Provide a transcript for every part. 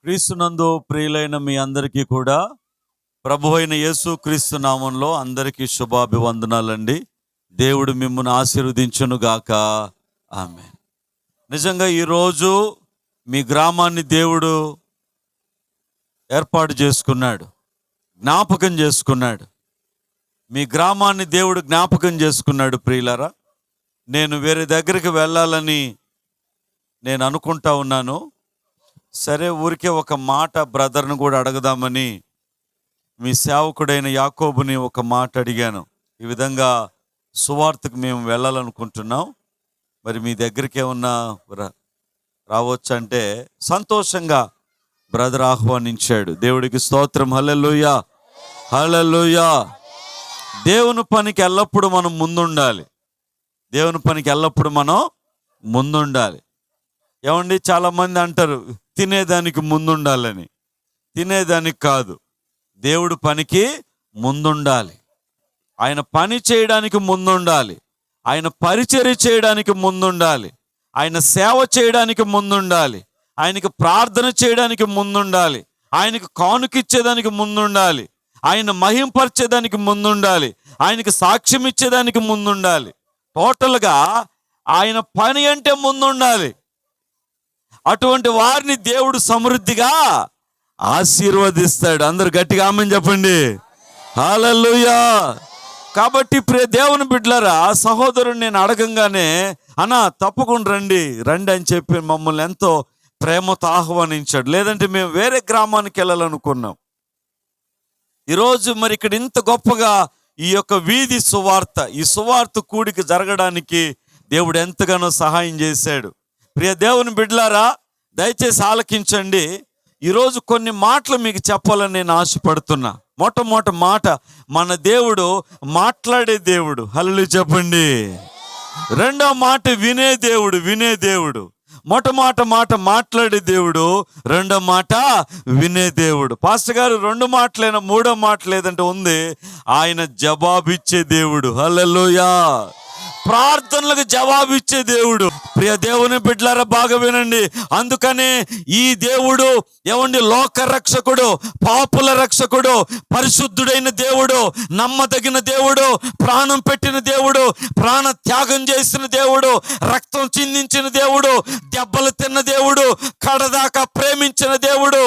క్రీస్తునందు ప్రియులైన మీ అందరికీ కూడా ప్రభు అయిన యేసు క్రీస్తు నామంలో అందరికీ శుభాభివందనాలండి. దేవుడు మిమ్మల్ని ఆశీర్వదించును గాక. ఆమేన్. నిజంగా ఈరోజు మీ గ్రామాన్ని దేవుడు ఏర్పాటు చేసుకున్నాడు, జ్ఞాపకం చేసుకున్నాడు. మీ గ్రామాన్ని దేవుడు జ్ఞాపకం చేసుకున్నాడు. ప్రియులారా, నేను వేరే దగ్గరికి వెళ్ళాలని నేను అనుకుంటా ఉన్నాను. సరే, ఊరికే ఒక మాట బ్రదర్ను కూడా అడగదామని మీ సేవకుడైన యాకోబుని ఒక మాట అడిగాను. ఈ విధంగా సువార్తకు మేము వెళ్ళాలనుకుంటున్నాం, మరి మీ దగ్గరికి ఏమన్నా రావచ్చు అంటే సంతోషంగా బ్రదర్ ఆహ్వానించాడు. దేవుడికి స్తోత్రం. హల్లెలూయా, హల్లెలూయా. దేవుని పనికి ఎల్లప్పుడూ మనం ముందుండాలి. దేవుని పనికి ఎల్లప్పుడూ మనం ముందుండాలి. ఏమండి, చాలామంది అంటారు తినేదానికి ముందుండాలని. తినేదానికి కాదు, దేవుడు పనికి ముందుండాలి. ఆయన పని చేయడానికి ముందుండాలి. ఆయన పరిచర్య చేయడానికి ముందుండాలి. ఆయన సేవ చేయడానికి ముందుండాలి. ఆయనకు ప్రార్థన చేయడానికి ముందుండాలి. ఆయనకు కానుకిచ్చేదానికి ముందుండాలి. ఆయన మహింపరిచేదానికి ముందుండాలి. ఆయనకు సాక్ష్యం ఇచ్చేదానికి ముందుండాలి. టోటల్గా ఆయన పని అంటే ముందుండాలి. అటువంటి వారిని దేవుడు సమృద్ధిగా ఆశీర్వదిస్తాడు. అందరు గట్టిగా ఆమేన్ చెప్పండి. హల్లెలూయా. కాబట్టి ప్రియ దేవుని బిడ్డలారా, సహోదరుని నేను అడగంగానే అన్నా తప్పకుండా రండి రండి అని చెప్పి మమ్మల్ని ఎంతో ప్రేమతో ఆహ్వానించాడు. లేదంటే మేము వేరే గ్రామానికి వెళ్ళాలనుకున్నాం. ఈరోజు మరి ఇక్కడ ఇంత గొప్పగా ఈ యొక్క వీధి సువార్త, ఈ సువార్త కూడిక జరగడానికి దేవుడు ఎంతగానో సహాయం చేశాడు. ప్రియ దేవుని బిడ్డలారా, దయచేసి ఆలకించండి. ఈరోజు కొన్ని మాటలు మీకు చెప్పాలని నేను ఆశపడుతున్నా. మొట్టమొదటి మాట, మన దేవుడు మాట్లాడే దేవుడు. హల్లెలూయా చెప్పండి. రెండో మాట, వినే దేవుడు. వినే దేవుడు. మొట్టమొదటి మాట మాట్లాడే దేవుడు, రెండో మాట వినే దేవుడు. పాస్టర్ గారు రెండు మాటలైనా మూడో మాట లేదంటే ఉంది, ఆయన జవాబిచ్చే దేవుడు. హల్లెలూయా. ప్రార్థనలకు జవాబిచ్చే దేవుడు. ప్రియ దేవుని బిడ్డలారా, బాగా వినండి. అందుకనే ఈ దేవుడు ఏమండి, లోక రక్షకుడు, పాపుల రక్షకుడు, పరిశుద్ధుడైన దేవుడు, నమ్మదగిన దేవుడు, ప్రాణం పెట్టిన దేవుడు, ప్రాణ త్యాగం చేసిన దేవుడు, రక్తం చిందించిన దేవుడు, దెబ్బలు తిన్న దేవుడు, కడదాకా ప్రేమించిన దేవుడు,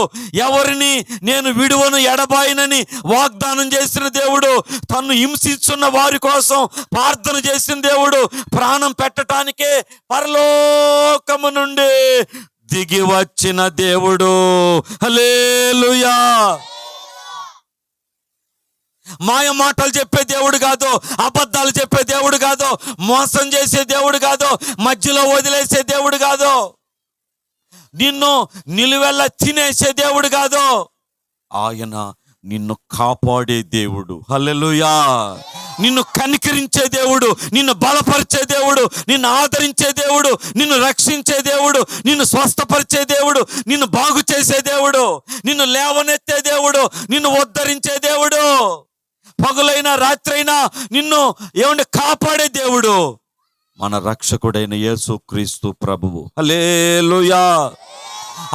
ఎవరిని నేను విడువను ఎడబాయినని వాగ్దానం చేసిన దేవుడు, తన్ను హింసించున్న వారి కోసం ప్రార్థన చేసిన దేవుడు, ప్రాణం పెట్టడానికే పరలోకము నుండి దిగి వచ్చిన దేవుడు. హల్లెలూయా. మాయ మాటలు చెప్పే దేవుడు కాదు, అబద్ధాలు చెప్పే దేవుడు కాదు, మోసం చేసే దేవుడు కాదు, మధ్యలో వదిలేసే దేవుడు కాదు, నిన్ను నిలువెల్ల తినేసే దేవుడు కాదు. ఆయన నిన్ను కాపాడే దేవుడు. హల్లెలూయా. నిన్ను కనికరించే దేవుడు, నిన్ను బలపరిచే దేవుడు, నిన్ను ఆదరించే దేవుడు, నిన్ను రక్షించే దేవుడు, నిన్ను స్వస్థపరిచే దేవుడు, నిన్ను బాగు చేసే దేవుడు, నిన్ను లేవనెత్తే దేవుడు, నిన్ను ఉద్ధరించే దేవుడు, పగులైనా రాత్రైనా నిన్ను ఏమంటే కాపాడే దేవుడు మన రక్షకుడైన యేసు క్రీస్తు ప్రభువు. హల్లెలూయా.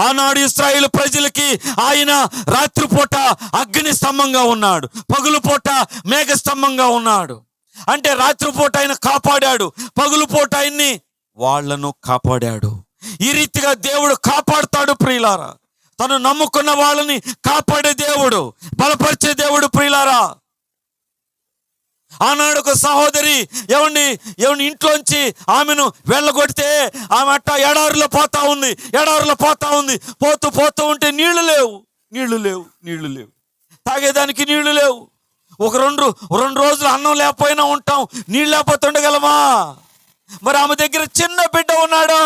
ఆనాడు ఇశ్రాయేలు ప్రజలకి ఆయన రాత్రిపూట అగ్ని స్తంభంగా ఉన్నాడు, పగులు పూట మేఘ స్తంభంగా ఉన్నాడు. అంటే రాత్రిపూట ఆయన కాపాడాడు, పగులు పూట ఆయన్ని వాళ్లను కాపాడాడు. ఈ రీతిగా దేవుడు కాపాడుతాడు. ప్రియులారా, తను నమ్ముకున్న వాళ్ళని కాపాడే దేవుడు, బలపరిచే దేవుడు. ప్రియులారా, ఆనాడు ఒక సహోదరి ఏమండి ఇంట్లోంచి ఆమెను వెళ్ళగొడితే ఆమె అట్ట ఎడారిలో పోతా ఉంది. పోతూ ఉంటే నీళ్లు లేవు, తాగేదానికి నీళ్లు లేవు. ఒక రెండు రోజులు అన్నం లేకపోయినా ఉంటాం, నీళ్ళు లేకపోతే ఉండగలమా? మరి ఆమె దగ్గర చిన్న బిడ్డ ఉన్నాడు.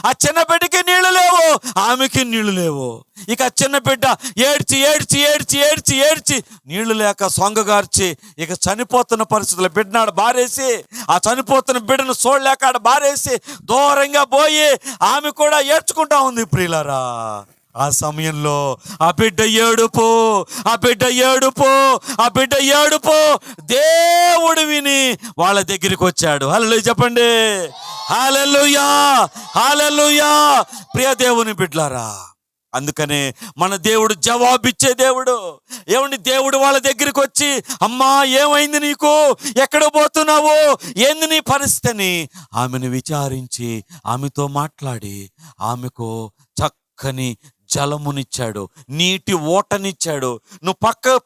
ఆ చిన్న బిడ్డకి నీళ్లు లేవు, ఆమెకి నీళ్లు లేవు. ఇక చిన్న బిడ్డ ఏడ్చి నీళ్లు లేక సొంగగార్చి ఇక చనిపోతున్న పరిస్థితుల్లో బిడ్డను ఆడ బారేసి, ఆ చనిపోతున్న బిడ్డను చూడలేక ఆడ బారేసి దూరంగా పోయి ఆమె కూడా ఏడ్చుకుంటా ఉంది. ప్రియులారా, ఆ సమయంలో ఆ బిడ్డ ఏడుపు, ఆ బిడ్డ ఏడుపు, ఆ బిడ్డ ఏడుపు దేవుడు విని వాళ్ళ దగ్గరికి వచ్చాడు. హల్లెలూయా చెప్పండి. హల్లెలూయా, హల్లెలూయా. ప్రియ దేవుని బిడ్డలారా, అందుకనే మన దేవుడు జవాబిచ్చే దేవుడు. ఏమండి, దేవుడు వాళ్ళ దగ్గరికి వచ్చి, అమ్మా ఏమైంది నీకు, ఎక్కడ పోతున్నావు, ఏంది నీ పరిస్థితిని ఆమెను విచారించి ఆమెతో మాట్లాడి ఆమెకు చక్కని జలమునిచ్చాడు, నీటి ఓటనిచ్చాడు. నువ్వు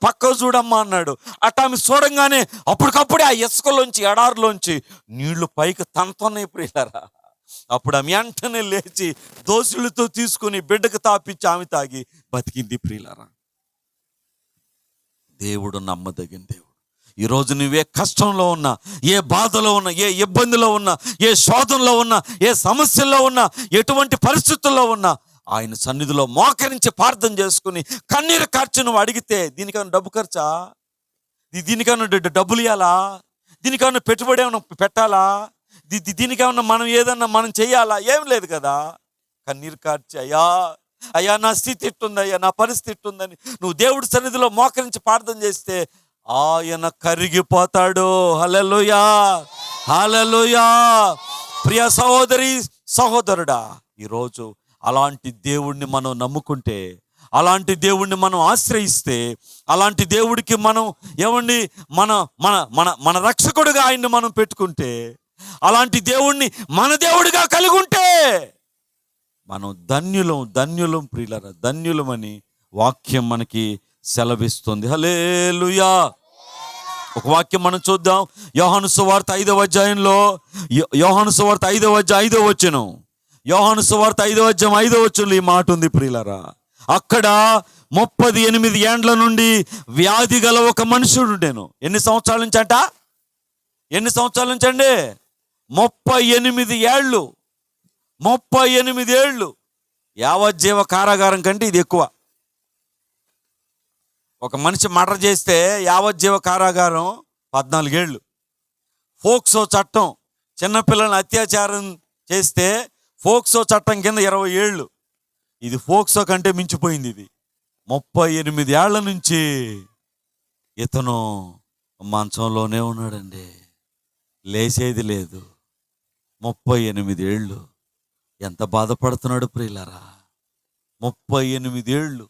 పక్క చూడమ్మా అన్నాడు. అట్ట ఆమె చూడంగానే అప్పటికప్పుడే ఆ ఇసుకలోంచి, ఎడారిలోంచి నీళ్లు పైకి తనతోనే ప్రియులారా. అప్పుడు ఆమె వెంటనే లేచి దోసులతో తీసుకుని బిడ్డకు తాపిచ్చి ఆమె తాగి బతికింది ప్రియులారా. దేవుడు నమ్మదగిన దేవుడు. ఈరోజు నువ్వే కష్టంలో ఉన్నా, ఏ బాధలో ఉన్నా, ఏ ఇబ్బందిలో ఉన్నా, ఏ శోధనలో ఉన్నా, ఏ సమస్యల్లో ఉన్నా, ఎటువంటి పరిస్థితుల్లో ఉన్నా ఆయన సన్నిధిలో మోకరించి ప్రార్థన చేసుకుని కన్నీరు కార్చి నువ్వు అడిగితే, దీనికన్నా డబ్బు ఖర్చా, దీనికన్నా డబ్బులు ఇవ్వాలా, దీనికన్నా పెట్టుబడి ఏమన్నా పెట్టాలా, దీనికేమన్నా మనం ఏదన్నా మనం చెయ్యాలా, ఏం లేదు కదా. కన్నీరు కార్చి, అయ్యా అయ్యా నా స్థితి ఇట్టుంది, అయ్యా నా పరిస్థితి ఇట్టుందని నువ్వు దేవుడి సన్నిధిలో మోకరించి ప్రార్థన చేస్తే ఆయన కరిగిపోతాడు. హల్లెలూయా, హల్లెలూయా. ప్రియ సహోదరి సహోదరుడా, ఈరోజు అలాంటి దేవుణ్ణి మనం నమ్ముకుంటే, అలాంటి దేవుణ్ణి మనం ఆశ్రయిస్తే, అలాంటి దేవుడికి మనం ఏమండి మన మన మన మన రక్షకుడుగా ఆయన్ని మనం పెట్టుకుంటే, అలాంటి దేవుణ్ణి మన దేవుడిగా కలిగి ఉంటే మనం ధన్యులం ప్రియులారా, ధన్యులమని వాక్యం మనకి సెలవిస్తుంది. హల్లెలూయా. ఒక వాక్యం మనం చూద్దాం. యోహాను సువార్త 5వ అధ్యాయంలో, యోహాను సువార్త 5వ అధ్యాయం 5వ వచనం, యోహాను సువార్త 5వ అధ్యాయం 5వ వచనంలో ఈ మాట ఉంది ప్రియులారా. అక్కడ 38 ఏండ్ల నుండి వ్యాధి గల ఒక మనుషుడు ఉండెను. ఎన్ని సంవత్సరాల నుంచి అంట? ఎన్ని సంవత్సరాల నుంచి అండి? 38 ఏళ్ళు. 38 ఏళ్ళు. యావజ్జీవ కారాగారం కంటే ఇది ఎక్కువ. ఒక మనిషి మర్డర్ చేస్తే యావజ్జీవ కారాగారం 14 ఏళ్ళు. ఫోక్సో చట్టం, చిన్నపిల్లల్ని అత్యాచారం చేస్తే ఫోక్సో చట్టం కింద 20 ఏళ్ళు. ఇది ఫోక్సో కంటే మించిపోయింది. ఇది 38 ఏళ్ల నుంచి ఇతను మంచంలోనే ఉన్నాడండి, లేచేది లేదు. 38 ఏళ్ళు. ఎంత బాధపడుతున్నాడు ప్రియులారా. 38 ఏళ్ళు.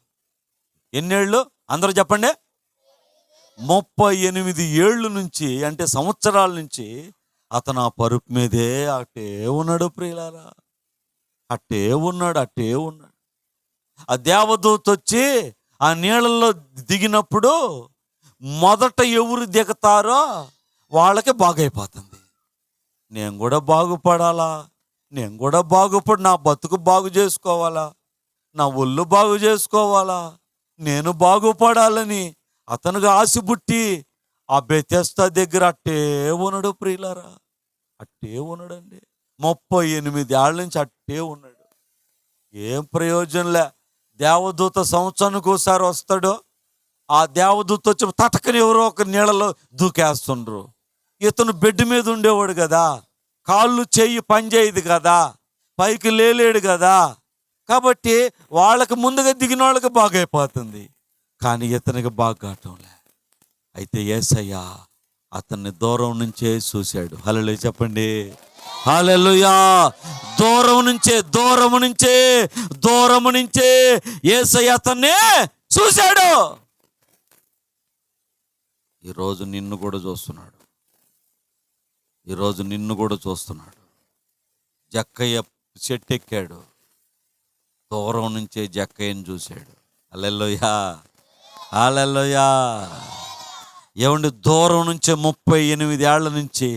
ఎన్నేళ్ళు అందరూ చెప్పండి. 38 ఏళ్ళు నుంచి, అంటే సంవత్సరాల నుంచి అతను ఆ పరుపు మీదే అట్టే ఉన్నాడు ప్రియులారా. అట్టే ఉన్నాడు. ఆ దేవదూత వచ్చి ఆ నీళ్ళల్లో దిగినప్పుడు మొదట ఎవరు దిగుతారో వాళ్ళకి బాగైపోతుంది. నేను కూడా బాగుపడాలా, నేను కూడా బాగుపడి నా బతుకు బాగు చేసుకోవాలా, నా ఒళ్ళు బాగు చేసుకోవాలా, నేను బాగుపడాలని అతనుగా ఆశ పుట్టి ఆ బెతెస్దా దగ్గర అట్టే ఉన్నాడు ప్రియులారా. అట్టే ఉన్నాడండి. 38 ఏళ్ళ నుంచి అట్టే ఉన్నాడు. ఏం ప్రయోజనంలే. దేవదూత సంవత్సరానికి ఒకసారి వస్తాడు. ఆ దేవదూత వచ్చి తటకని ఎవరో ఒక నీళ్ళలో దూకేస్తుండ్రు. ఇతను బెడ్ మీద ఉండేవాడు కదా, కాళ్ళు చెయ్యి పని చేయదు కదా, పైకి లేలేడు కదా, కాబట్టి వాళ్ళకి ముందుగా దిగిన వాళ్ళకి బాగైపోతుంది, కానీ ఇతనికి బాగా కావటంలే. అయితే యేసయ్య అతన్ని దూరం నుంచే చూశాడు. హల్లెలూయా చెప్పండి. హల్లెలూయా. దూరము నుంచే యేసయ్య అతన్ని చూశాడు. ఈరోజు నిన్ను కూడా చూస్తున్నాడు. జక్కయ్య చెట్టు ఎక్కాడు, దూరం నుంచే జక్కయ్యని చూశాడు. హల్లెలూయా, హల్లెలూయా. ఏమండి, దూరం నుంచే 38 ఏళ్ల నుంచి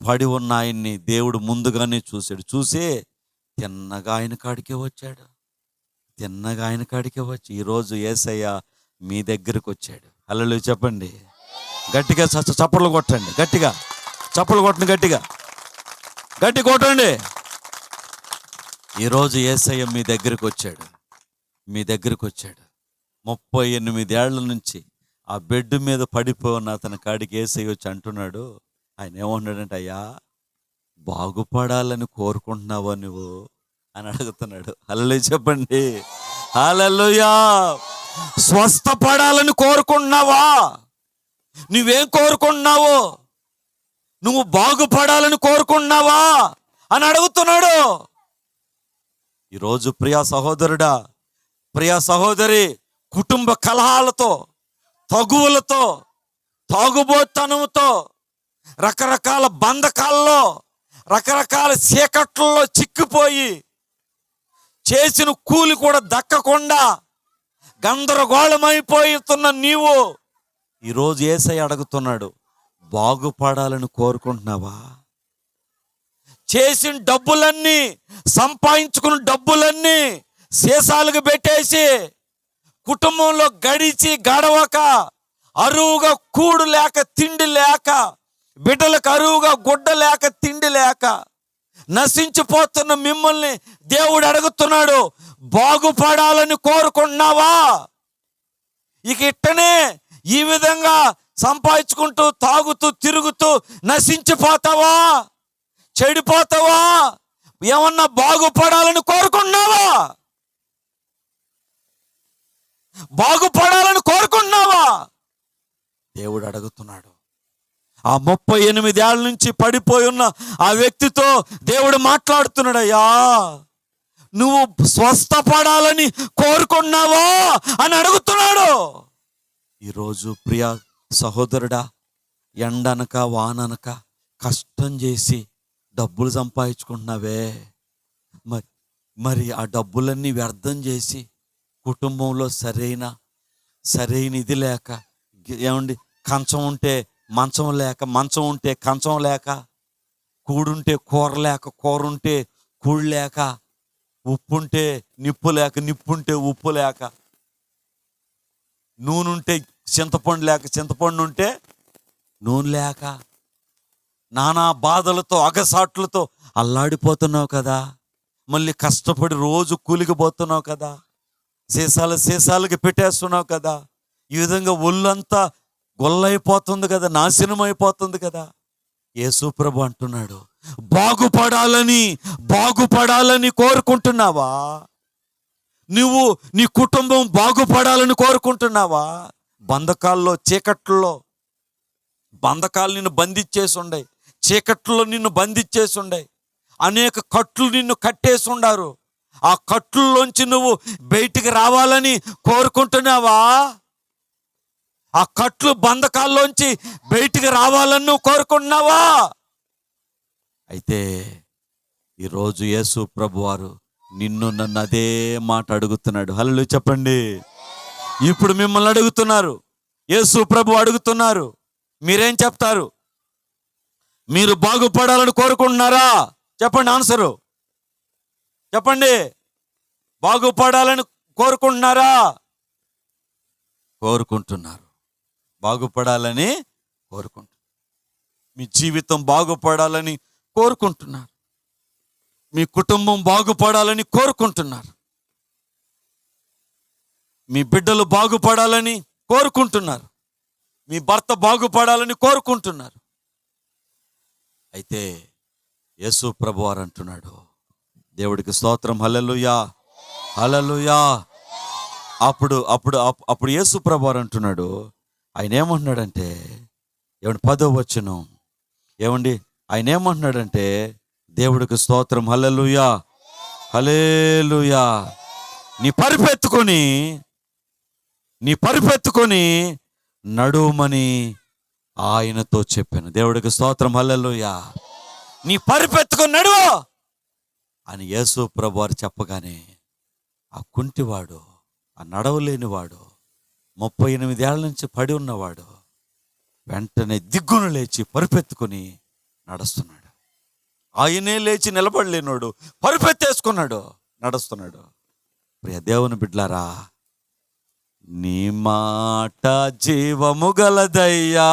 పడి ఉన్న ఆయన్ని దేవుడు ముందుగానే చూశాడు. చూసి తిన్నగా ఆయన కాడికే వచ్చి ఈరోజు యేసయ్య మీ దగ్గరకు వచ్చాడు. హల్లెలూయా చెప్పండి. గట్టిగా చప్పట్లు కొట్టండి. గట్టిగా చప్పట్లు కొట్టండి. గట్టి కొట్టండి. ఈరోజు యేసయ్య మీ దగ్గరకు వచ్చాడు. 38 ఏళ్ల నుంచి ఆ బెడ్ మీద పడిపోయిన అతని కాడికి యేసయ్య వచ్చి అంటున్నాడు. ఆయన ఏమన్నాడంటే, అయ్యా బాగుపడాలని కోరుకుంటున్నావా నువ్వు అని అడుగుతున్నాడు. హల్లెలూయా చెప్పండి. హల్లెలూయా. స్వస్థపడాలని కోరుకుంటున్నావా? నువ్వేం కోరుకుంటున్నావు? నువ్వు బాగుపడాలని కోరుకుంటున్నావా అని అడుగుతున్నాడు. ఈరోజు ప్రియా సహోదరుడా, ప్రియా సహోదరి, కుటుంబ కలహాలతో, తగువులతో, తాగుబోతనంతో, రకరకాల బంధకాల్లో, రకరకాల చీకట్లలో చిక్కిపోయి చేసిన కూలి కూడా దక్కకుండా గందరగోళమైపోతున్న నీవు ఈరోజు యేసయ్య అడుగుతున్నాడు, బాగుపడాలని కోరుకుంటున్నావా? చేసిన డబ్బులన్నీ, సంపాదించుకున్న డబ్బులన్నీ సీసాలకు పెట్టేసి కుటుంబంలో గడవక, అరువుగా కూడు లేక, తిండి లేక, బిడ్డలకు అరువుగా గుడ్డ లేక, తిండి లేక నశించిపోతున్న మిమ్మల్ని దేవుడు అడుగుతున్నాడు, బాగుపడాలని కోరుకుంటున్నావా? ఇక ఇట్టనే ఈ విధంగా సంపాదించుకుంటూ, తాగుతూ, తిరుగుతూ నశించిపోతావా? చెడిపోతావా? ఏమన్నా బాగుపడాలని కోరుకుంటున్నావా? బాగుపడాలని కోరుకుంటున్నావా? దేవుడు అడుగుతున్నాడు. ఆ 38 ఏళ్ళ నుంచి పడిపోయి ఉన్న ఆ వ్యక్తితో దేవుడు మాట్లాడుతున్నాడు, అయ్యా నువ్వు స్వస్థపడాలని కోరుకున్నావా అని అడుగుతున్నాడు. ఈరోజు ప్రియా సహోదరుడా, ఎండనక వాననక కష్టం చేసి డబ్బులు సంపాదించుకుంటున్నావే, మరి ఆ డబ్బులన్నీ వ్యర్థం చేసి కుటుంబంలో సరైన ఇది లేక, ఏమండి, కంచం ఉంటే మంచం లేక, మంచం ఉంటే కంచం లేక, కూడుంటే కూర లేక, కూర ఉంటే కూడు లేక, ఉప్పు ఉంటే నిప్పు లేక, నిప్పు ఉంటే ఉప్పు లేక, నూనె ఉంటే చింతపండు లేక, చింతపండు ఉంటే నూనె లేక, నానా బాధలతో, అగసాట్లతో అల్లాడిపోతున్నావు కదా. మళ్ళీ కష్టపడి రోజు కూలికిపోతున్నావు కదా. సీసాలకి పెట్టేస్తున్నావు కదా. ఈ విధంగా ఒళ్ళంతా గొల్లైపోతుంది కదా, నాశనం అయిపోతుంది కదా. యేసు ప్రభు అంటున్నాడు, బాగుపడాలని కోరుకుంటున్నావా? నువ్వు నీ కుటుంబం బాగుపడాలని కోరుకుంటున్నావా? బంధకాల్లో, చీకట్లో, బంధకాలు నిన్ను బంధించేసి ఉండే, చీకట్లో నిన్ను బంధించేసి ఉండే, అనేక కట్లు నిన్ను కట్టేసి ఉండారు. ఆ కట్లలోంచి నువ్వు బయటికి రావాలని కోరుకుంటున్నావా? ఆ కట్లు, బంధకాల్లోంచి బయటికి రావాలని నువ్వు కోరుకుంటున్నావా? అయితే ఈరోజు యేసు ప్రభు వారు నన్ను అదే మాట అడుగుతున్నాడు. హల్లెలూయా చెప్పండి. ఇప్పుడు మిమ్మల్ని అడుగుతున్నారు, యేసు ప్రభు అడుగుతున్నారు, మీరేం చెప్తారు? మీరు బాగుపడాలని కోరుకుంటున్నారా? చెప్పండి, ఆన్సరు చెప్పండి. బాగుపడాలని కోరుకుంటున్నారా? కోరుకుంటున్నారు. బాగుపడాలని కోరుకుంటున్నారు. మీ జీవితం బాగుపడాలని కోరుకుంటున్నారు. మీ కుటుంబం బాగుపడాలని కోరుకుంటున్నారు. మీ బిడ్డలు బాగుపడాలని కోరుకుంటున్నారు. మీ భర్త బాగుపడాలని కోరుకుంటున్నారు. అయితే యేసు ప్రభువారు అంటున్నాడు, దేవుడికి స్తోత్రం, హల్లెలూయా హల్లెలూయా. అప్పుడు యేసు ప్రభువారు అంటున్నాడు, ఆయన ఏమంటున్నాడంటే, ఏమండి 10వ వచనం, ఏమండి ఆయన ఏమంటున్నాడంటే, దేవుడికి స్తోత్రం, హల్లెలూయా హల్లెలూయా. నీ పరుపెత్తుకొని నడుమని ఆయనతో చెప్పాను. దేవుడికి స్తోత్రం, హల్లెలూయా. నీ పరుపెత్తుకొని నడువు అని యేసు ప్రభువారు చెప్పగానే ఆ కుంటివాడు, ఆ నడవలేనివాడు, 38 ఏళ్ల నుంచి పడి ఉన్నవాడు వెంటనే దిగ్గును లేచి పరుపెత్తుకొని నడుస్తున్నాడు. ఆయనే లేచి నిలబడలేనోడు పరుపెత్తేసుకున్నాడు, నడుస్తున్నాడు. ప్రియ దేవుని బిడ్డలారా, నీ మాట జీవము గలదయ్యా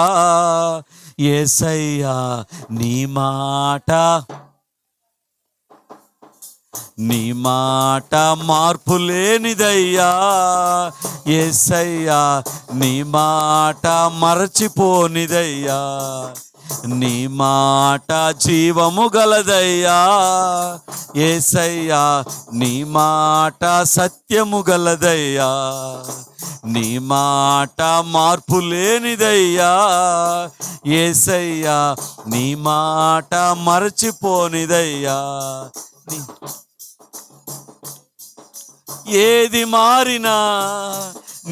యేసయ్యా, నీ మాట మార్పు లేనిదయ్యా యేసయ్యా, నీ మాట మరచిపోనిదయ్యా నీ మాట జీవము గలదయ్యా. యేసయ్యా నీ మాట సత్యము గలదయ్యా. నీ మాట మార్పు లేనిదయ్యా. యేసయ్యా నీ మాట మరచిపోనిదయ్యా. ఏది మారినా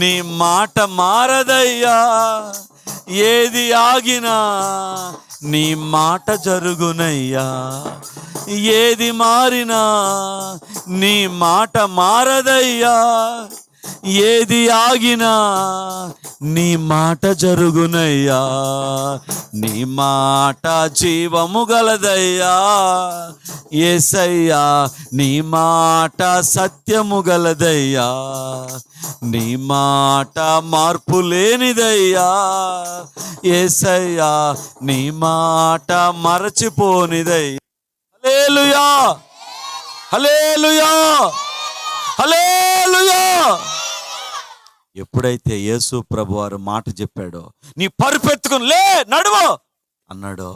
నీ మాట మారదయ్యా. ఏది ఆగినా నీ మాట జరుగునయ్యా. ఏది మారినా నీ మాట మారదయ్యా. ఏది ఆగినా నీ మాట జరుగునయ్యా. నీ మాట జీవము గలదయ్యా. యేసయ్యా నీ మాట సత్యము గలదయ్యా. నీ మాట మార్పు లేనిదయ్యా. యేసయ్యా నీ మాట మరచిపోనిదయ్యా. హల్లెలూయా, హల్లెలూయా, హల్లెలూయా. ఎప్పుడైతే యేసు ప్రభు వారు మాట చెప్పాడో, నీ పరుపెత్తుకుని లే నడువు అన్నాడో,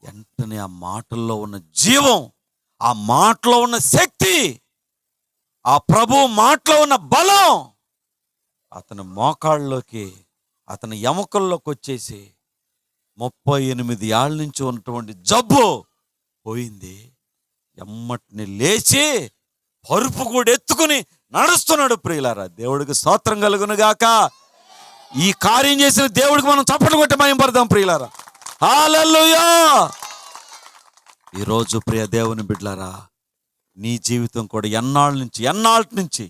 వెంటనే ఆ మాటల్లో ఉన్న జీవం, ఆ మాటలో ఉన్న శక్తి, ఆ ప్రభు మాటలో ఉన్న బలం అతని మోకాళ్ళలోకి, అతని ఎముకల్లోకి వచ్చేసి 38 ఏళ్ళ నుంచి ఉన్నటువంటి జబ్బు పోయింది. ఎమ్మటిని లేచి పరుపు కూడా ఎత్తుకుని నడుస్తున్నాడు. ప్రియులారా, దేవుడికి స్తోత్రం కలుగును గాక. ఈ కార్యం చేసిన దేవుడికి మనం చప్పట్లు కొట్టి మహిమపడదాం ప్రియులారా. హల్లెలూయా. ఈరోజు ప్రియ దేవుని బిడ్డలారా, నీ జీవితం కూడా ఎన్నాళ్ళ నుంచి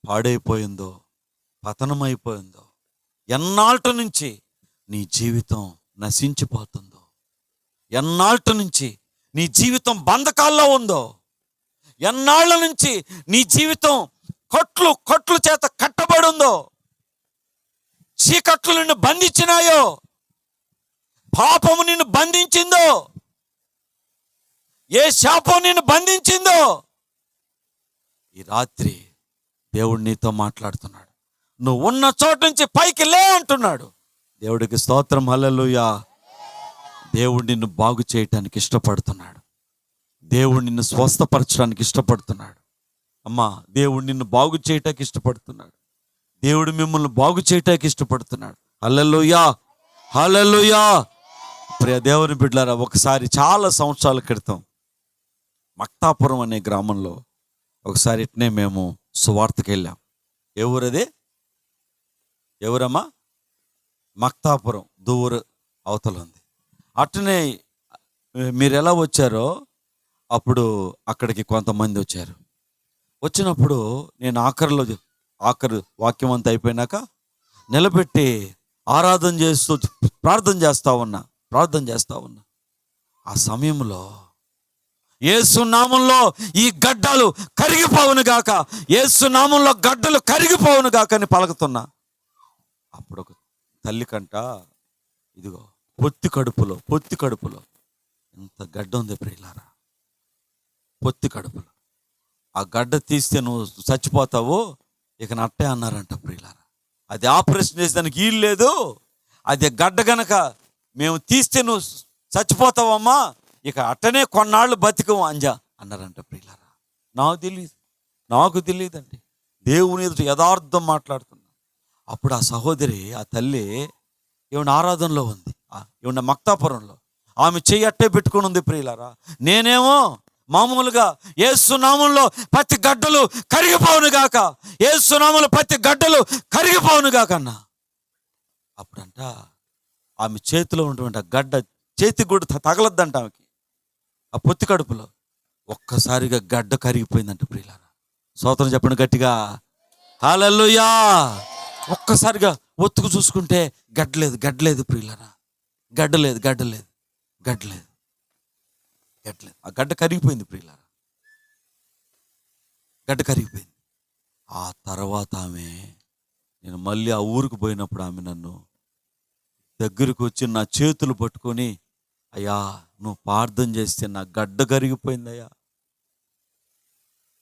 పాడైపోయిందో, పతనమైపోయిందో, ఎన్నాళ్ళ నుంచి నీ జీవితం నశించిపోతుందో, ఎన్నాళ్ళ నుంచి నీ జీవితం బంధకాల్లో ఉందో, ఎన్నాళ్ళ నుంచి నీ జీవితం కట్లు చేత కట్టబడి ఉందో, చీకట్లు నిన్ను బంధించినాయో, పాపము నిన్ను బంధించిందో, ఏ శాపం నిన్ను బంధించిందో, ఈ రాత్రి దేవుడు నీతో మాట్లాడుతున్నాడు. నువ్వు ఉన్న చోటు నుంచి పైకి లే అంటున్నాడు. దేవుడికి స్తోత్రం, హల్లెలూయా. దేవుడు నిన్ను బాగు చేయటానికి ఇష్టపడుతున్నాడు. దేవుడు నిన్ను స్వస్థపరచడానికి ఇష్టపడుతున్నాడు. అమ్మా, దేవుడు నిన్ను బాగు చేయటానికి ఇష్టపడుతున్నాడు. దేవుడు మిమ్మల్ని బాగు చేయటానికి ఇష్టపడుతున్నాడు. హల్లెలూయా, హల్లెలూయా. ప్రియ దేవుని బిడ్డలారా, ఒకసారి చాలా సంవత్సరాల క్రితం మక్తాపురం అనే గ్రామంలో ఒకసారి ఇట్నే మేము సువార్తకి వెళ్ళాం. ఏ ఊరది? ఎవరమ్మా? మక్తాపురం, దూరు అవతల ఉంది. అట్నే మీరు ఎలా వచ్చారో అప్పుడు అక్కడికి కొంతమంది వచ్చారు. వచ్చినప్పుడు నేను ఆఖరి వాక్యం అంతా అయిపోయినాక నిలబెట్టి ప్రార్థన చేస్తా ఉన్నా. ఆ సమయంలో యేసు నామంలో ఈ గడ్డలు కరిగిపోవును గాక, యేసు నామంలో గడ్డలు కరిగిపోవును గాక అని పలుకుతున్నా. అప్పుడు ఒక తల్లి కంట, ఇదిగో పొత్తి కడుపులో ఎంత గడ్డ ఉంది ప్రియులారా, పొత్తి కడుపులో. ఆ గడ్డ తీస్తే నువ్వు చచ్చిపోతావు, ఇక నట్టే అన్నారంట ప్రియులారా. అది ఆపరేషన్ చేసేదానికి వీలు లేదు. అది గడ్డ గనక మేము తీస్తే నువ్వు చచ్చిపోతావమ్మా, ఇక అట్టనే కొన్నాళ్ళు బతికం అంజా అన్నారంట ప్రియులారా. నాకు తెలియదండి. దేవుని ఎదుట యథార్థం మాట్లాడుతున్నా. అప్పుడు ఆ సహోదరి, ఆ తల్లి ఏమన్నా ఆరాధనలో ఉంది, ఏమన్నా మక్తాపురంలో. ఆమె చెయ్యి అట్టే పెట్టుకుని ఉంది ప్రియులారా. నేనేమో మామూలుగా యేసు నామంలో ప్రతి గడ్డలు కరిగిపోవును గాక, యేసు నామంలో ప్రతి గడ్డలు కరిగిపోవును గాక అన్నా. అప్పుడంట ఆమె చేతిలో ఉన్నటువంటి ఆ గడ్డ చేతికి కూడా తగలద్దంట ఆమెకి. ఆ పొత్తి కడుపులో ఒక్కసారిగా గడ్డ కరిగిపోయిందంట ప్రియులారా. స్తోత్రం చెప్పండి గట్టిగా, హల్లెలూయా. ఒక్కసారిగా ఒత్తుకు చూసుకుంటే గడ్డలేదు ప్రియులారా. గడ్డలేదు. ఆ గడ్డ కరిగిపోయింది ప్రియులారా. గడ్డ కరిగిపోయింది. ఆ తర్వాత నేను మళ్ళీ ఆ ఊరికి పోయినప్పుడు ఆమె నన్ను దగ్గరకు వచ్చి నా చేతులు పట్టుకొని, అయ్యా నువ్వు ప్రార్థన చేస్తే నా గడ్డ కరిగిపోయిందయ్యా.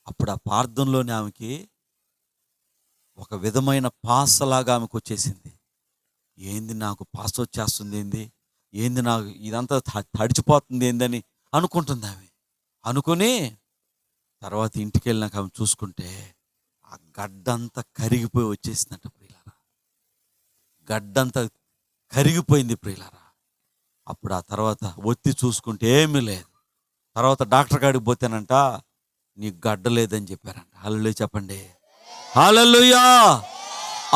అప్పుడు ఆ ప్రార్థనలోని ఆమెకి ఒక విధమైన పాసలాగా ఆమెకు వచ్చేసింది. ఏంది నాకు పాస వచ్చేస్తుంది ఏంది, ఏంది నాకు ఇదంతా తడిచిపోతుంది ఏందని అనుకుంటుంది ఆమె. అనుకుని తర్వాత ఇంటికి వెళ్ళినాక ఆమె చూసుకుంటే ఆ గడ్డంతా కరిగిపోయి వచ్చేసిందంట ప్రియులారా. గడ్డంతా కరిగిపోయింది ప్రియులారా. అప్పుడు ఆ తర్వాత ఒత్తి చూసుకుంటే ఏమీ లేదు. తర్వాత డాక్టర్ కాడికి పోతేనంట నీకు గడ్డ లేదని చెప్పారంట. హల్లెలూయా చెప్పండి, హల్లెలూయా.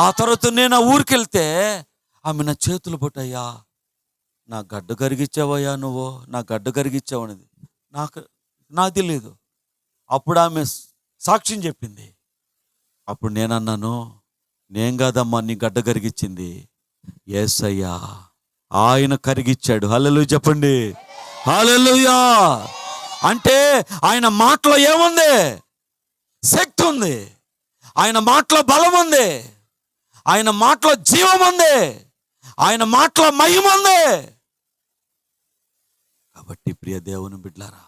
ఆ తర్వాత నేను ఆ ఊరికి వెళ్తే ఆమె నా చేతులు పట్టయ్యా, నా గడ్డ కరిగిచ్చావయ్యా, నువ్వు నా గడ్డ కరిగిచ్చావు అనేది నాకు తెలియదు. అప్పుడు ఆమె సాక్ష్యం చెప్పింది. అప్పుడు నేనన్నాను, నేను కాదమ్మా నీ గడ్డ కరిగిచ్చింది, యేసయ్యా ఆయన కరిగిచ్చాడు. హల్లెలూయా చెప్పండి, హల్లెలూయా. అంటే ఆయన మాటలో ఏముంది? శక్తి ఉంది. ఆయన మాటలో బలం ఉంది. ఆయన మాటలో జీవం ఉంది. ఆయన మాటలో మహిమ ఉంది. కాబట్టి ప్రియ దేవుని బిడ్డలారా,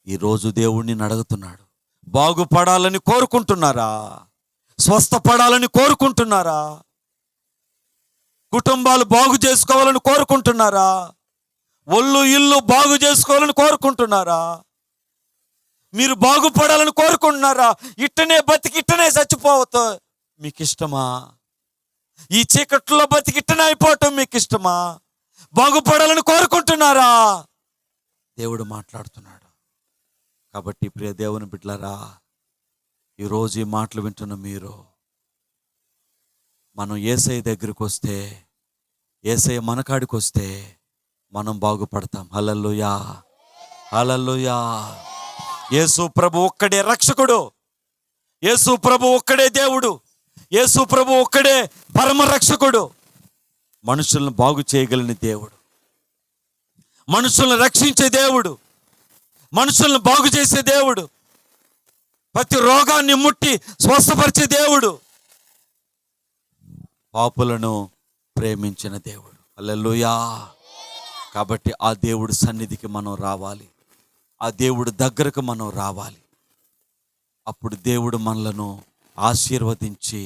ఈరోజు దేవుణ్ణి అడుగుతున్నాడు, బాగుపడాలని కోరుకుంటున్నారా? స్వస్థపడాలని కోరుకుంటున్నారా? కుటుంబాలు బాగు చేసుకోవాలని కోరుకుంటున్నారా? ఒళ్ళు ఇల్లు బాగు చేసుకోవాలని కోరుకుంటున్నారా? మీరు బాగుపడాలని కోరుకుంటున్నారా? ఇట్టనే బతికి ఇట్టనే చచ్చిపోవతో మీకు ఇష్టమా? ఈ చీకట్లో బతికి ఇట్టనే అయిపోవటం మీకు ఇష్టమా? బాగుపడాలని కోరుకుంటున్నారా? దేవుడు మాట్లాడుతున్నాడు. కాబట్టి ప్రియ దేవుని బిడ్డలారా, ఈరోజు ఈ మాటలు వింటున్న మీరు, మనం యేసయ్య దగ్గరికి వస్తే, యేసయ్య మనకాడికి వస్తే మనం బాగుపడతాం. హల్లెలూయా, హల్లెలూయా. యేసు ప్రభు ఒక్కడే రక్షకుడు. యేసు ప్రభు ఒక్కడే దేవుడు. యేసు ప్రభు ఒక్కడే పరమ రక్షకుడు. మనుషులను బాగు చేయగలిగిన దేవుడు, మనుషులను రక్షించే దేవుడు, మనుషులను బాగు చేసే దేవుడు, ప్రతి రోగాన్ని ముట్టి స్వస్థపరిచే దేవుడు, పాపులను ప్రేమించిన దేవుడు. హల్లెలూయా. కాబట్టి ఆ దేవుడి సన్నిధికి మనం రావాలి. ఆ దేవుడి దగ్గరకు మనం రావాలి. అప్పుడు దేవుడు మనలను ఆశీర్వదించి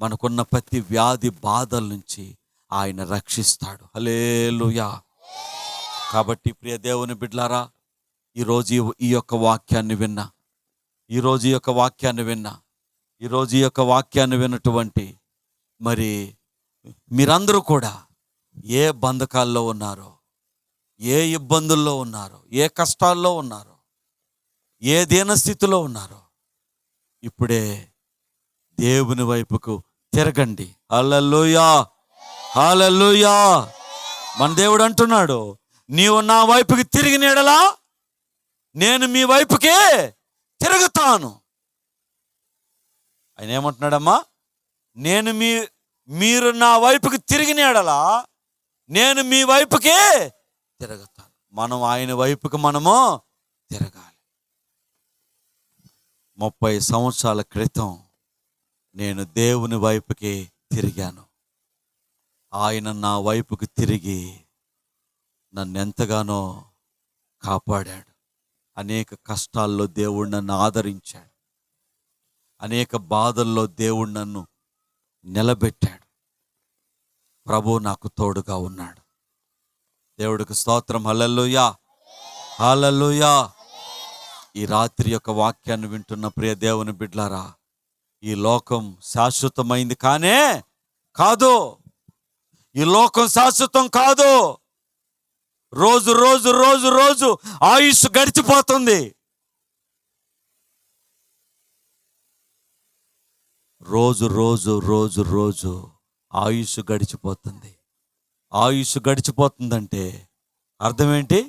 మనకున్న ప్రతి వ్యాధి బాధల నుంచి ఆయన రక్షిస్తాడు. హల్లెలూయా. కాబట్టి ప్రియ దేవుని బిడ్డలారా, ఈరోజు ఈ యొక్క వాక్యాన్ని విన్నా, ఈరోజు ఈ యొక్క వాక్యాన్ని విన్నటువంటి మరి మీరందరూ కూడా ఏ బంధకాల్లో ఉన్నారో, ఏ ఇబ్బందుల్లో ఉన్నారో, ఏ కష్టాల్లో ఉన్నారో, ఏ దీనస్థితిలో ఉన్నారో, ఇప్పుడే దేవుని వైపుకు తిరగండి. హల్లెలూయా, హల్లెలూయా. మన దేవుడు అంటున్నాడు, నీవు నా వైపుకి తిరిగిన యెడల నేను మీ వైపుకే తిరుగుతాను. ఆయన ఏమంటున్నాడమ్మా? మీరు నా వైపుకి తిరిగిన యెడల నేను మీ వైపుకే తిరుగుతాను. మనం ఆయన వైపుకి మనము తిరగాలి. 30 సంవత్సరాల క్రితం నేను దేవుని వైపుకి తిరిగాను. ఆయన నా వైపుకి తిరిగి నన్ను ఎంతగానో కాపాడాడు. అనేక కష్టాల్లో దేవుడు నన్ను ఆదరించాడు. అనేక బాధల్లో దేవుడు నన్ను నిలబెట్టాడు. ప్రభు నాకు తోడుగా ఉన్నాడు. దేవుడికి స్తోత్రం. హల్లెలూయా, హల్లెలూయా. ఈ రాత్రి యొక్క వాక్యాన్ని వింటున్న ప్రియ దేవుని బిడ్డలారా, ఈ లోకం శాశ్వతమైంది కానే కాదు. ఈ లోకం శాశ్వతం కాదు. రోజు రోజు రోజు రోజు ఆయుష్ గడిచిపోతుంది. రోజు రోజు రోజు రోజు ఆయుష్ గడిచిపోతుంది. ఆయుష్ గడిచిపోతుందంటే అర్థం ఏంటి?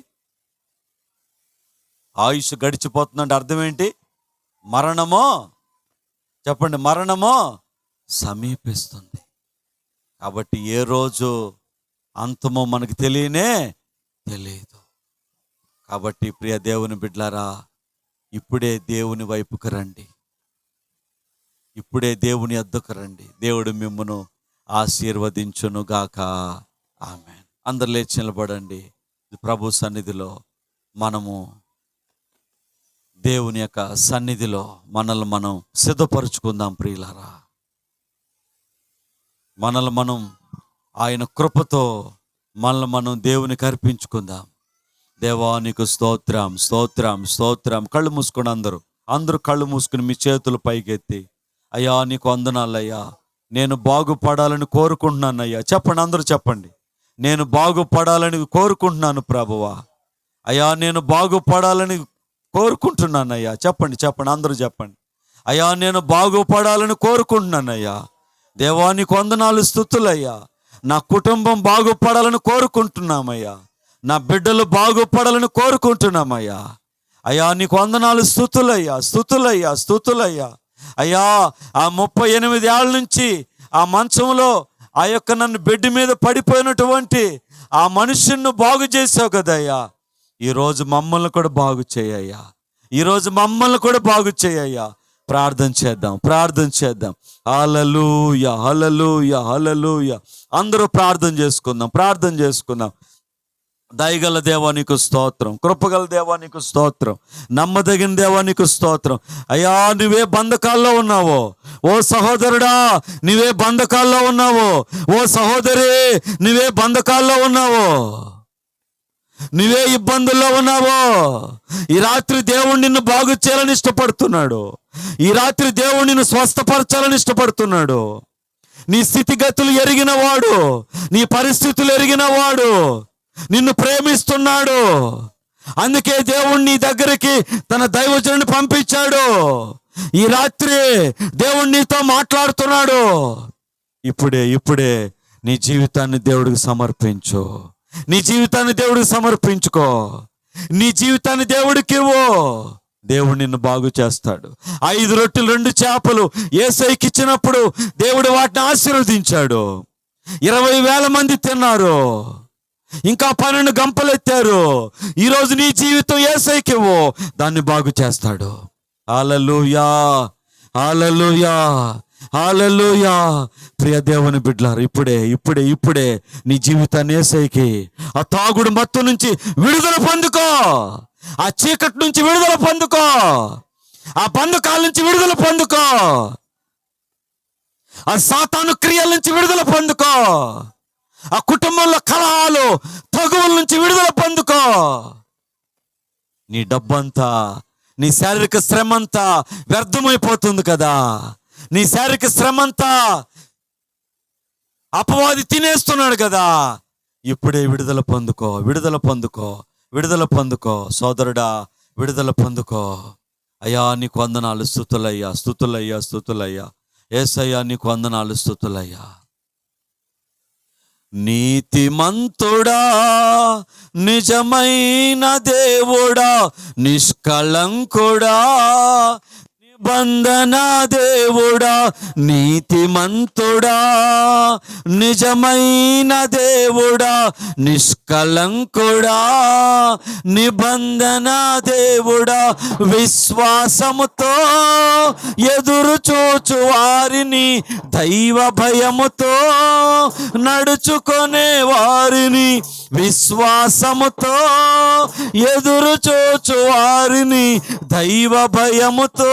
ఆయుష్ గడిచిపోతుందంటే అర్థం ఏంటి? మరణమో, చెప్పండి, మరణమో సమీపిస్తుంది. కాబట్టి ఏ రోజు అంతమో మనకు తెలియదు. కాబట్టి ప్రియ దేవుని బిడ్డలారా, ఇప్పుడే దేవుని వైపుకు రండి. ఇప్పుడే దేవుని యొద్దకు రండి. దేవుడు మిమ్మును ఆశీర్వదించును గాక. ఆమేన్. అందరు లేచి నిలబడండి. ప్రభు సన్నిధిలో మనము, దేవుని యొక్క సన్నిధిలో మనల్ని మనం సిద్ధపరుచుకుందాం ప్రియులారా. మనల్ని మనం ఆయన కృపతో మనల్ని మనం దేవునికి అర్పించుకుందాం. దేవానికి స్తోత్రం, స్తోత్రం, స్తోత్రం. కళ్ళు మూసుకొని అందరూ కళ్ళు మూసుకుని మీ చేతులు పైకెత్తి, అయ్యా నీకు వందనాలయ్యా, నేను బాగుపడాలని కోరుకుంటున్నాను అయ్యా. చెప్పండి, అందరూ చెప్పండి. నేను బాగుపడాలని కోరుకుంటున్నాను ప్రభువా. అయ్యా నేను బాగుపడాలని కోరుకుంటున్నాను అయ్యా. చెప్పండి, చెప్పండి, అందరూ చెప్పండి. అయ్యా నేను బాగుపడాలని కోరుకుంటున్నాను అయ్యా. దేవానికి వందనాలు, స్తుతులయ్యా. నా కుటుంబం బాగుపడాలని కోరుకుంటున్నామయ్యా. నా బిడ్డలు బాగుపడాలని కోరుకుంటున్నామయ్యా. అయ్యా నీకు వందనాలు, స్తుతులయ్యా, స్తుతులయ్యా, స్తుతులయ్యా. అయ్యా ఆ 38 ఏళ్ళ నుంచి ఆ మంచంలో ఆ యొక్క నన్ను బెడ్ మీద పడిపోయినటువంటి ఆ మనుషుని బాగు చేసావు కదయ్యా. ఈరోజు మమ్మల్ని కూడా బాగు చేయయ్యా. ఈరోజు మమ్మల్ని కూడా బాగు చేయయ్యా. ప్రార్థన చేద్దాం, ప్రార్థన చేద్దాం. హల్లెలూయా, హల్లెలూయా, హల్లెలూయా. అందరూ ప్రార్థన చేసుకుందాం, ప్రార్థన చేసుకుందాం. దయగల దేవానికి స్తోత్రం, కృపగల దేవానికి స్తోత్రం, నమ్మదగిన దేవానికి స్తోత్రం. అయ్యా నువ్వే బంధకాల్లో ఉన్నావో, ఓ సహోదరుడా నువ్వే బంధకాల్లో ఉన్నావో, ఓ సహోదరి నువ్వే బంధకాల్లో ఉన్నావో, నువ్వే ఇబ్బందుల్లో ఉన్నావో, ఈ రాత్రి దేవుడు నిన్ను బాగు చేయాలని ఇష్టపడుతున్నాడు. ఈ రాత్రి దేవుడు నిన్ను స్వస్థపరచాలని ఇష్టపడుతున్నాడు. నీ స్థితిగతులు ఎరిగిన వాడు, నీ పరిస్థితులు ఎరిగిన వాడు నిన్ను ప్రేమిస్తున్నాడు. అందుకే దేవుడు నీ దగ్గరికి తన దైవజనుని పంపించాడు. ఈ రాత్రి దేవుడు నీతో మాట్లాడుతున్నాడు. ఇప్పుడే నీ జీవితాన్ని దేవుడికి సమర్పించు. నీ జీవితాన్ని దేవుడికి సమర్పించుకో. నీ జీవితాన్ని దేవుడికి ఇవ్వు. దేవుడు నిన్ను బాగు చేస్తాడు. 5 రొట్టెలు 2 చేపలు యేసయ్యకి ఇచ్చినప్పుడు దేవుడు వాటిని ఆశీర్వదించాడు. 20,000 మంది తిన్నారు. ఇంకా 12 గంపలు ఎత్తారు. ఈరోజు నీ జీవితం యేసయ్యకి ఇవ్వు, దాన్ని బాగు చేస్తాడు. హల్లెలూయా, హల్లెలూయా, హల్లెలూయా. ప్రియ దేవుని బిడ్డలారా, ఇప్పుడే నీ జీవితాన్ని యేసయ్యకి, ఆ తాగుడు మత్తు నుంచి విడుదల పొందుకో, ఆ చీకటి నుంచి విడుదల పొందుకో, ఆ బంధకాల నుంచి విడుదల పొందుకో, ఆ సాతాను క్రియల నుంచి విడుదల పొందుకో, ఆ కుటుంబంలో కలహాలు తగువుల నుంచి విడుదల పొందుకో. నీ డబ్బంతా, నీ శారీరక శ్రమ అంతా వ్యర్థమైపోతుంది కదా. నీ శారీరక శ్రమ అంతా అపవాది తినేస్తున్నాడు కదా. ఇప్పుడే విడుదల పొందుకో, విడుదల పొందుకో, విడుదల పొందుకో. సోదరుడా విడుదల పొందుకో. అయ్యా నీకు వందనాలు, స్తుతులయ్యా, స్తుతులయ్యా, స్తుతులయ్యా. యేసయ్యా నీకు వందనాలు, స్తుతులయ్యా. నీతిమంతుడా, నిజమైన దేవుడా, నిష్కళంకుడా, నిబంధన దేవుడా, నీతిమంతుడా, నిజమైన దేవుడా, నిష్కళంకుడా, నిబంధన దేవుడా, విశ్వాసముతో ఎదురు చూచు వారిని, దైవ భయముతో నడుచుకునే వారిని, విశ్వాసముతో ఎదురు చూచు వారిని, దైవ భయముతో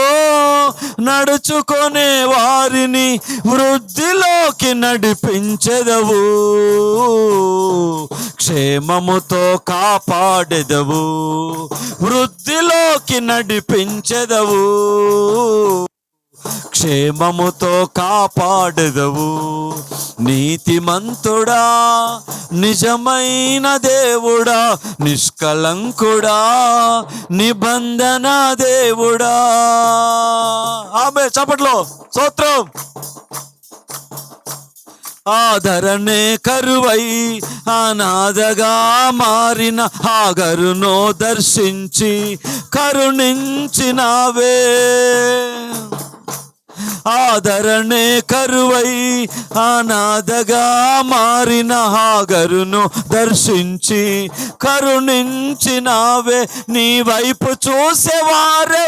నడుచుకునే వారిని వృద్ధిలోకి నడిపించెదవు, క్షేమముతో కాపాడెదవు, వృద్ధిలోకి నడిపించెదవు, క్షేమముతో కాపాడెదవు. నీతిమంతుడా, నిజమైన దేవుడా, నిష్కళంకుడా, నిబంధన దేవుడా. ఆమె చప్పట్లో స్తోత్రం. ఆదరణే కరువై అనాథగా మారిన హాగరును దర్శించి కరుణించినావే. ఆదరణే కరువై అనాథగా మారిన హాగరును దర్శించి కరుణించినావే. నీ వైపు చూసేవారెవ్వరికైనా,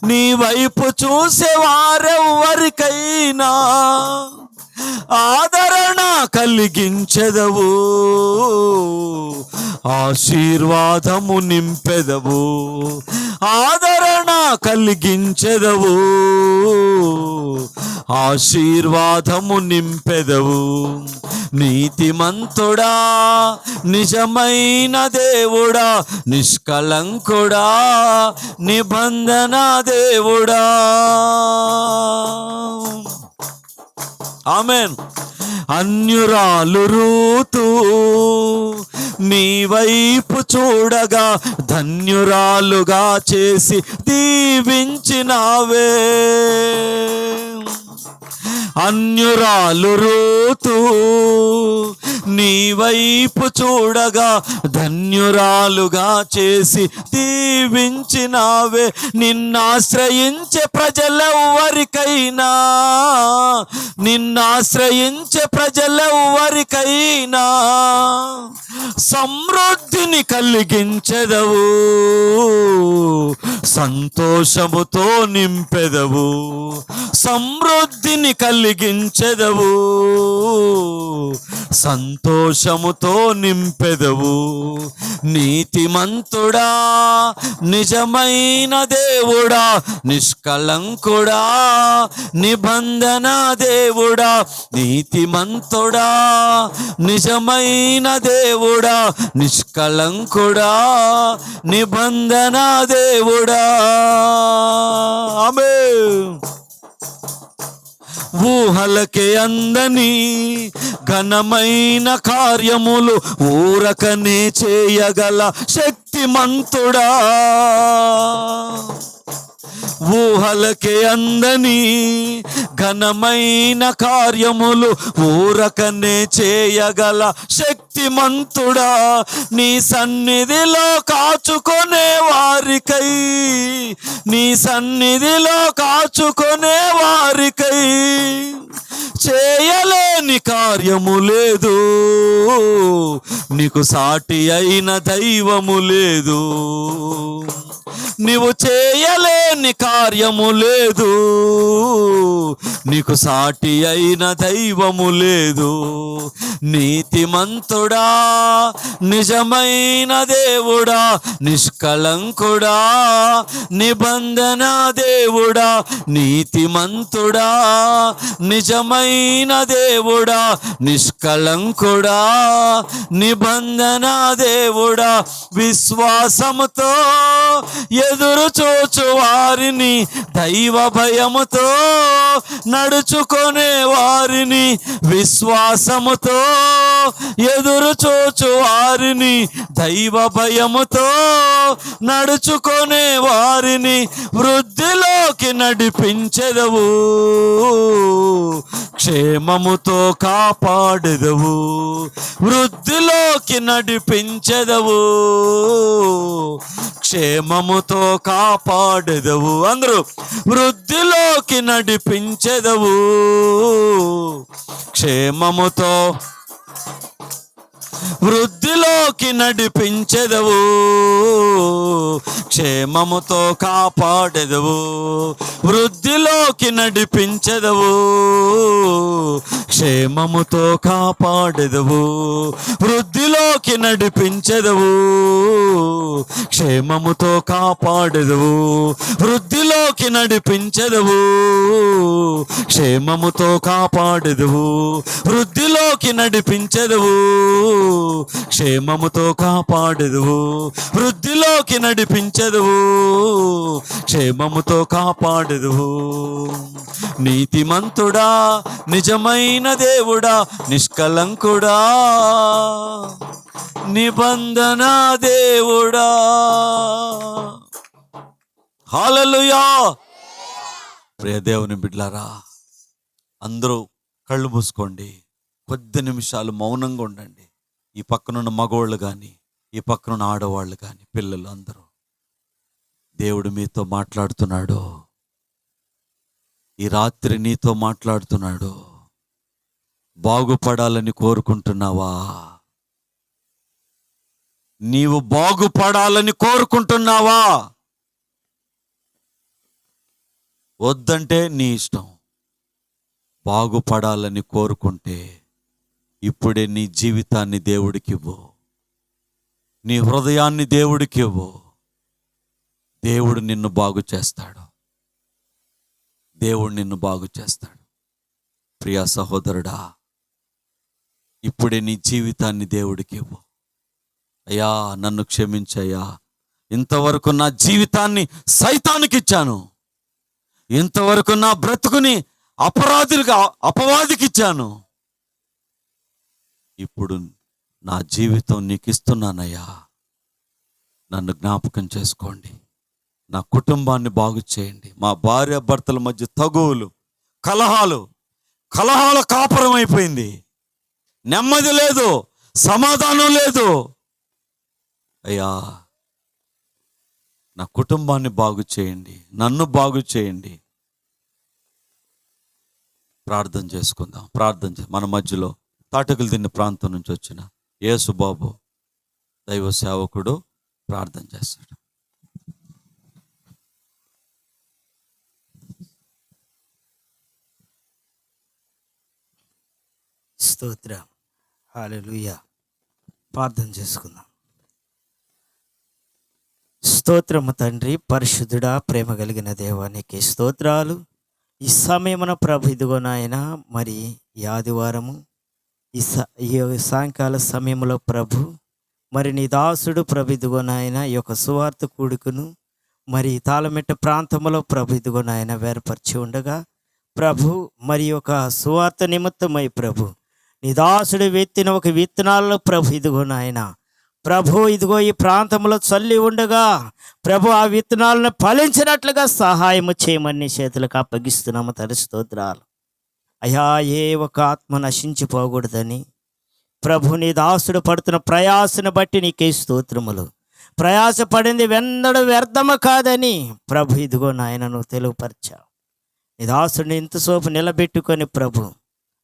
నీ వైపు చూసేవారెవ్వరికైనా ఆదరణ కలిగించెదవు, ఆశీర్వాదము నింపెదవు, ఆదరణ కలిగించెదవు, ఆశీర్వాదము నింపెదవు. నీతిమంతుడా, నిజమైన దేవుడా, నిష్కళంకుడా, నిబంధన దేవుడా. ఆమేన్. అన్యురాలు రూతు నీ వైపు చూడగా ధన్యురాలుగా చేసి దీవించినావే. అన్యురాలు రూతు నీ వైపు చూడగా ధన్యురాలుగా చేసి దీవించినావే. నిన్నాశ్రయించే ప్రజలెవ్వరికైనా, నిన్నాశ్రయించే ప్రజలెవ్వరికైనా సమృద్ధిని కలిగించెదవు, సంతోషముతో నింపెదవు. సమృద్ధిని కలిగించెదవు, సంతోషముతో నింపెదవు. నీతిమంతుడా, నిజమైన దేవుడా, నిష్కళంకుడా, నిబంధన దేవుడా. నీతిమంతుడా, నిజమైన దేవుడా, నిష్కళంకుడా, నిబంధన దేవుడా. ఆమేన్. ఊహలకే అందని ఘనమైన కార్యములు ఊరకనే చేయగల శక్తిమంతుడా. ఊహలకే అందని ఘనమైన కార్యములు ఊరకనే చేయగల శక్తిమంతుడా. నీ సన్నిధిలో కాచుకొనే వారికై, నీ సన్నిధిలో కాచుకొనే వారికై చేయలేని కార్యము లేదు, నీకు సాటి అయిన దైవము లేదు. నీవు చేయలేని కార్యము లేదు, నీకు సాటి అయిన దైవము లేదు. నీతిమంతుడా, నిజమైన దేవుడా, నిష్కళంకుడా, నిబంధన దేవుడా. నీతిమంతుడా, నిజమైన దేవుడా, నిష్కళంకుడా, నిబంధన దేవుడా. విశ్వాసముతో ఎదురు చూచు వారిని, దైవ భయముతో నడుచుకునే వారిని, విశ్వాసముతో ఎదురు చూచు వారిని, దైవ భయముతో నడుచుకునే వారిని వృద్ధిలోకి నడిపించెదవు, క్షేమముతో కాపాడెదవు. వృద్ధిలోకి నడిపించెదవు, క్షేమముతో కాపాడెదవు. అందరూ వృద్ధిలోకి నడిపించెదవు, క్షేమముతో వృద్ధిలోకి నడిపించెదవు, క్షేమముతో కాపాడెదవు. వృద్ధిలోకి నడిపించెదవు, క్షేమముతో కాపాడెదవు. వృద్ధిలోకి నడిపించెదవు, క్షేమముతో కాపాడెదవు. వృద్ధిలోకి నడిపించెదవు, క్షేమముతో కాపాడెదవు. వృద్ధిలోకి నడిపించెదవు, క్షేమముతో కాపాడెదవు. వృద్ధిలోకి నడిపించెదవు, క్షేమముతో కాపాడెదవు. నీతిమంతుడా, నిజమైన దేవుడా, నిష్కళంకుడా, నిబంధన దేవుడా. హల్లెలూయా. ప్రియ దేవుని బిడ్డలారా, అందరూ కళ్ళు మూసుకోండి, కొద్ది నిమిషాలు మౌనంగా ఉండండి. ఈ పక్కనున్న మగవాళ్ళు కానీ, ఈ పక్కనున్న ఆడవాళ్ళు కానీ, పిల్లలు అందరూ, దేవుడు మీతో మాట్లాడుతున్నాడు. ఈ రాత్రి నీతో మాట్లాడుతున్నాడు. బాగుపడాలని కోరుకుంటున్నావా? నీవు బాగుపడాలని కోరుకుంటున్నావా? వద్దంటే నీ ఇష్టం. బాగుపడాలని కోరుకుంటే ఇప్పుడే నీ జీవితాన్ని దేవుడికి ఇవ్వు, నీ హృదయాన్ని దేవుడికి ఇవ్వు. దేవుడు నిన్ను బాగు చేస్తాడు, దేవుడు నిన్ను బాగు చేస్తాడు. ప్రియ సహోదరుడా, ఇప్పుడే నీ జీవితాన్ని దేవుడికి ఇవ్వు. అయ్యా నన్ను క్షమించయ్యా, ఇంతవరకు నా జీవితాన్ని సైతానికి ఇచ్చాను, ఇంతవరకు నా బ్రతుకుని అపవాదికి ఇచ్చాను, ఇప్పుడు నా జీవితం నీకు ఇస్తున్నానయ్యా, నన్ను జ్ఞాపకం చేసుకోండి, నా కుటుంబాన్ని బాగు చేయండి. మా భార్య భర్తల మధ్య తగువులు, కలహాల కాపురం అయిపోయింది, నెమ్మది లేదు, సమాధానం లేదు. అయ్యా నా కుటుంబాన్ని బాగు చేయండి, నన్ను బాగు చేయండి. ప్రార్థన చేసుకుందాం. మన మధ్యలో తాటకులు తిన్న ప్రాంతం నుంచి వచ్చిన యేసుబాబు దైవ సేవకుడు ప్రార్థన చేస్తాడు. స్తోత్రం. హల్లెలూయా. ప్రార్థన చేసుకుందాం. స్తోత్రము తండ్రి, పరిశుద్ధుడా, ప్రేమ కలిగిన దేవానికి స్తోత్రాలు. ఈ సమయమున ప్రభు ఇదిగో నాయన, మరి ఈ ఆదివారము ఈ సాయంకాల సమయంలో ప్రభు, మరి నీ దాసుడు ప్రభు ఇదిగో నాయన ఈ యొక్క సువార్త కూడుకును మరి తాళమెట్ట ప్రాంతంలో ప్రభు ఇదిగో నాయన వేరపరిచి ఉండగా ప్రభు, మరి యొక్క సువార్త నిమిత్తమై ప్రభు నీ దాసుడు విత్తిన ఒక విత్తనాల్లో ప్రభు ఇదిగో నాయన ప్రభు ఇదిగో ఈ ప్రాంతంలో చల్లి ఉండగా ప్రభు ఆ విత్తనాలను ఫలించినట్లుగా సహాయము చేయమని నీ చేతులకు అప్పగిస్తున్నాము తండ్రి. స్తోత్రాలు అయ్యా. ఏ ఒక ఆత్మ నశించిపోకూడదని ప్రభు నీ దాసుడు పడుతున్న ప్రయాసను బట్టి నీకే స్తోత్రములు. ప్రయాసపడింది వెన్నడు వ్యర్థము కాదని ప్రభు ఇదిగో నాయనను తెలుగుపరిచావు. నీ దాసుడిని ఇంతసేపు నిలబెట్టుకొని ప్రభు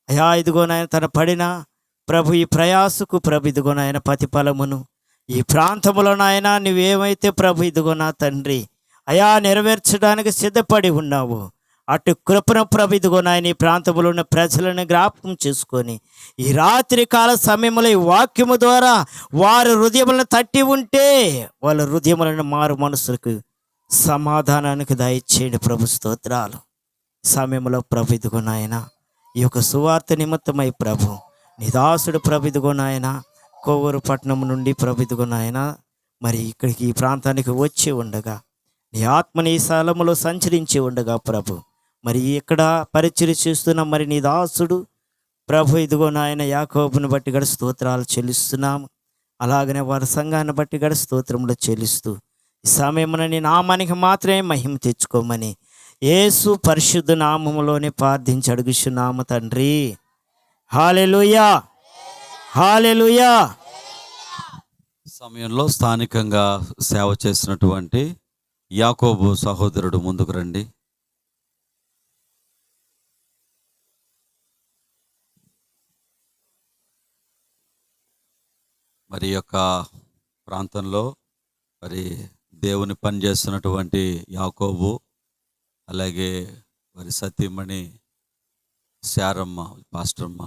అయ్యా ఇదిగో నాయన తన పడిన ప్రభు ఈ ప్రయాసకు ప్రభు ఇదిగో నాయన ప్రతిఫలమును ఈ ప్రాంతంలో నాయన నువ్వేమైతే ప్రభు ఇదిగో నా తండ్రి అయా నెరవేర్చడానికి సిద్ధపడి ఉన్నావు అటు కృపణ ప్రభు ఇదిగో నాయన ఈ ప్రాంతంలో ఉన్న ప్రజలను జ్ఞాపకం చేసుకొని ఈ రాత్రి కాల సమయంలో ఈ వాక్యము ద్వారా వారి హృదయములను తట్టి ఉంటే వాళ్ళ హృదయములను మారు మనసులకు సమాధానానికి దయచేయండి ప్రభు. స్తోత్రాలు. సమయంలో ప్రభు ఇదిగో నాయన ఈ యొక్క సువార్త నిమిత్తమై ప్రభు నీ దాసుడు ప్రభు ఇదిగో నాయన కోవూరు పట్టణం నుండి ప్రభు ఇదిగో నాయన మరి ఇక్కడికి ఈ ప్రాంతానికి వచ్చి ఉండగా నీ ఆత్మని ఈ స్థలములో సంచరించి ఉండగా ప్రభు మరి ఇక్కడ పరిచర్య చేస్తున్న మరి నీ దాసుడు ప్రభు ఇదిగో నాయన యాకోబుని బట్టి గడ స్తోత్రాలు చెల్లిస్తున్నాము. అలాగనే వారి సంఘాన్ని బట్టి గడ స్తోత్రములు చెల్లిస్తూ ఈ సమయమున నీ నామానికి మాత్రమే మహిమ తెచ్చుకోమని యేసు పరిశుద్ధ నామములోనే ప్రార్థించి అడుగుచున్నాము తండ్రి. హల్లెలూయా, హల్లెలూయా. సమయంలో స్థానికంగా సేవ చేసినటువంటి యాకోబు సహోదరుడు ముందుకు రండి. మరి యొక్క ప్రాంతంలో మరి దేవుని పని చేస్తున్నటువంటి యాకోబు, అలాగే వారి సతీమణి శారమ్మ పాస్టర్మ,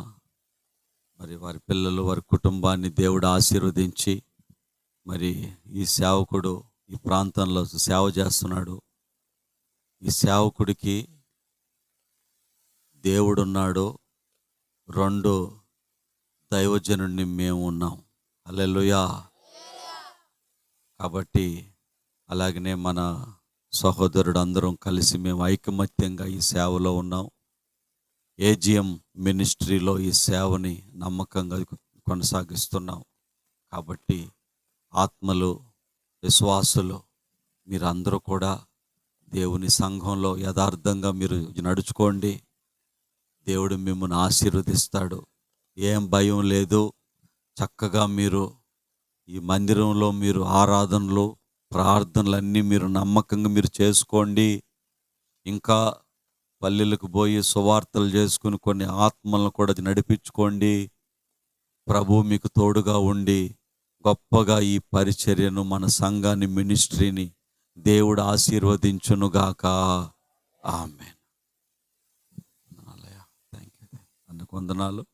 మరి వారి పిల్లలు వారి కుటుంబాన్ని దేవుడు ఆశీర్వదించి మరి ఈ సేవకుడు ఈ ప్రాంతంలో సేవ చేస్తున్నాడు. ఈ సేవకుడికి దేవుడున్నాడు, 2 దైవజనుడిని మేము ఉన్నాం. హల్లెలూయా. కాబట్టి అలాగనే మన సహోదరుడు అందరం కలిసి మేము ఐకమత్యంగా ఈ సేవలో ఉన్నాం. ఏజిఎం మినిస్ట్రీలో ఈ సేవని నమ్మకంగా కొనసాగిస్తున్నాం. కాబట్టి ఆత్మలు, విశ్వాసులు మీరందరూ కూడా దేవుని సంఘంలో యథార్థంగా మీరు నడుచుకోండి. దేవుడు మిమ్మల్ని ఆశీర్వదిస్తాడు. ఏం భయం లేదు. చక్కగా మీరు ఈ మందిరంలో మీరు ఆరాధనలు, ప్రార్థనలన్నీ మీరు నమ్మకంగా మీరు చేసుకోండి. ఇంకా పల్లెలకు పోయి సువార్తలు చేసుకుని కొన్ని ఆత్మలను కూడా నడిపించుకోండి. ప్రభు మీకు తోడుగా ఉండి గొప్పగా ఈ పరిచర్యను, మన సంఘాన్ని, మినిస్ట్రీని దేవుడు ఆశీర్వదించునుగాక. ఆమేన్. Thank you. అందుకు వందనాలు.